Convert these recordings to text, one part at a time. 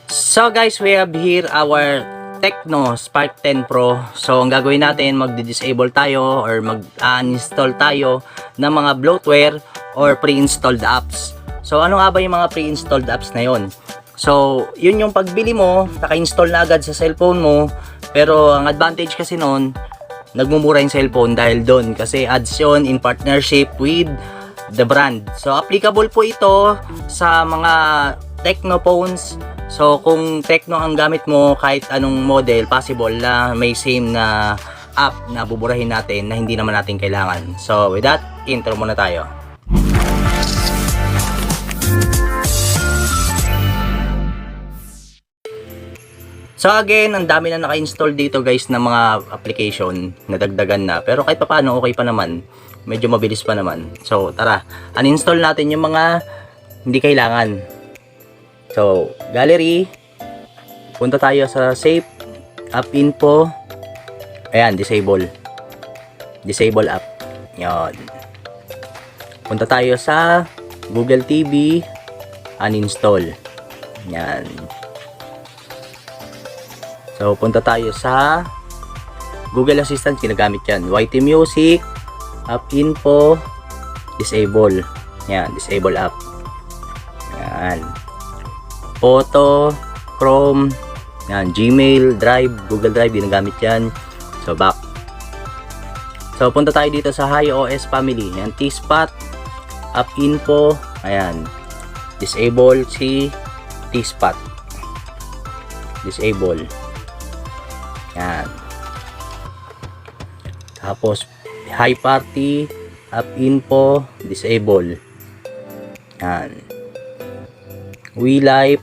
So guys, we have here our Tecno Spark 10 Pro. So ang gagawin natin, mag-disable tayo or mag-uninstall tayo ng mga bloatware or pre-installed apps. So ano nga ba yung mga pre-installed apps na yon? So yun yung pagbili mo, naka-install na agad sa cellphone mo. Pero ang advantage kasi nun, nagmumura yung cellphone dahil doon. Kasi ads yun in partnership with the brand. So applicable po ito sa mga Tecno phones. So kung Tecno ang gamit mo, kahit anong model, possible na may same na app na buburahin natin na hindi naman natin kailangan. So with that, intro muna tayo. So again, ang dami na naka-install dito guys ng mga application na dagdagan na. Pero kahit paano okay pa naman. Medyo mabilis pa naman. So tara, uninstall natin yung mga hindi kailangan. So, gallery. Punta tayo sa save, app info. Ayan, disable. Disable app. Yan. Punta tayo sa Google TV, uninstall. Yan. So, punta tayo sa Google Assistant, ginagamit yan. YT Music, app info, disable. Yan, disable app. Yan. Photo, Chrome, yan, Gmail, Drive, Google Drive, ginagamit yan. So, back. So, punta tayo dito sa iOS family. Yan, T-Spot, app info, ayan. Disable si T-Spot. Disable. Yan. Tapos, Hi Party, app info, disable. Yan. WeLife,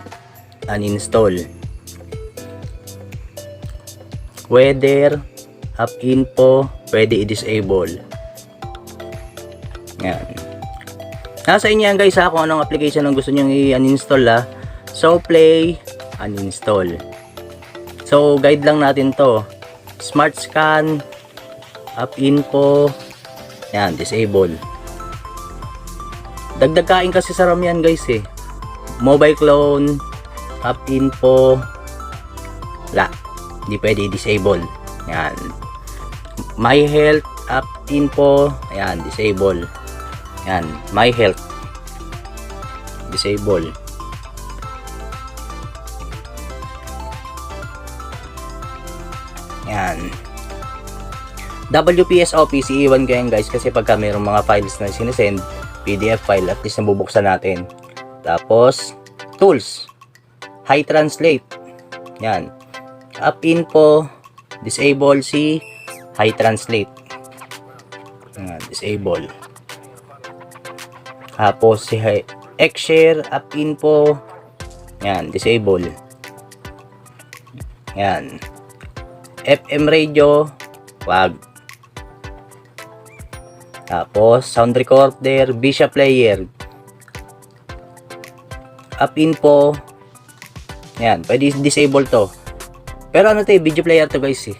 uninstall. Weather, app info, pwede i-disable. Yan. Nasa inyo yan guys ha, kung anong application ang gusto nyo i-uninstall ha. So play, uninstall. So guide lang natin to. Smart scan, app info, yan, disable. Dagdag kain kasi sa RAM yan guys eh. Mobile clone, app info, wala, hindi pwede i-disable. Yan. My health, app info, ayan, disable. Yan, my health, disable. Yan. WPS Office, iiwan ko yan guys kasi pagka mayroong mga files na sinesend, PDF file, at least nabubuksan natin. Tapos, tools, Hi Translate. Yan. App info, disable si Hi Translate. Yan, disable. Tapos, si Xshare, app info. Yan, disable. Yan. FM radio, wag. Tapos, sound recorder, Bisha player, app info. Yan, pwede disable to. Pero ano to, video player to guys eh.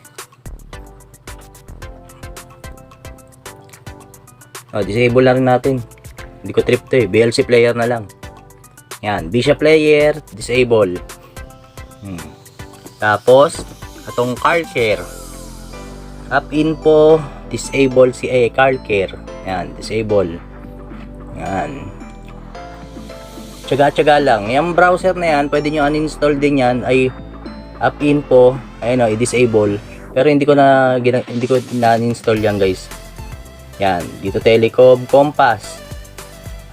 Disable na rin natin. Hindi ko trip to eh, VLC player na lang. Yan, Bisha player, disable. Tapos atong car care, app info, disable si car care. Yan, disable. Yan. Tsaga-tsaga lang. Yung browser na yan, pwede nyo uninstall din yan, ay app info, ayun o, i-disable. Pero hindi ko na-uninstall yan guys. Yan, dito Telecom, Compass,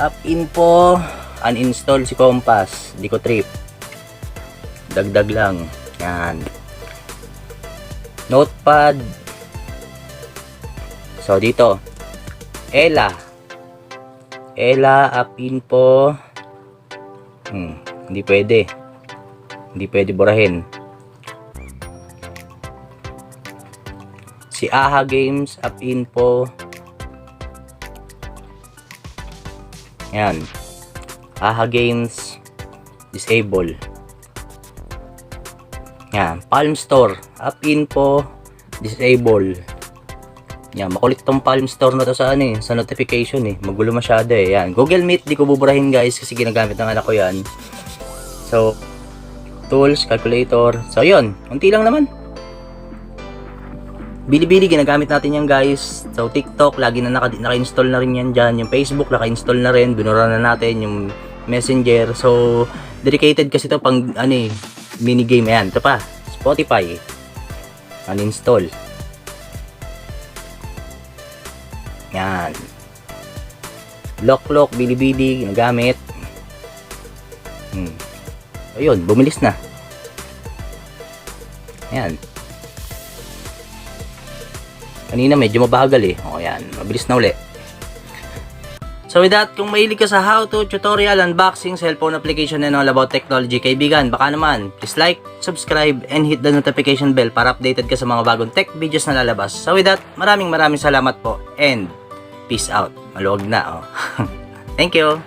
app info, uninstall si Compass. Hindi ko trip. Dagdag lang. Yan. Notepad. So dito, Ella, app info. Hindi pwede burahin. Si AHA Games, app info. Yan. AHA Games, disable. Yan. Palm Store, app info, disable. Yan, makulit tong Palm Store na to sa ano eh, sa notification eh. Magulo masyado eh. Yan, Google Meet, di ko buburahin guys kasi ginagamit ng anak ko yan. So, tools, calculator. So yun, unti lang naman. Bili-bili, ginagamit natin yan guys. So TikTok, lagi na naka-install na rin yan dyan. Yung Facebook, naka-install na rin. Binura na natin yung Messenger. So dedicated kasi to pang mini game. Ayan, ito pa, Spotify, uninstall. Yan. Lock, bili-bili, ginagamit. Ayun, bumilis na. Ayan. Kanina medyo mabagal O ayan, mabilis na uli. So with that, kung mahilig ka sa how-to, tutorial, unboxing, cellphone application and all about technology, kaibigan, baka naman, please like, subscribe, and hit the notification bell para updated ka sa mga bagong tech videos na lalabas. So with that, maraming salamat po, and peace out. Maluwag na, Thank you!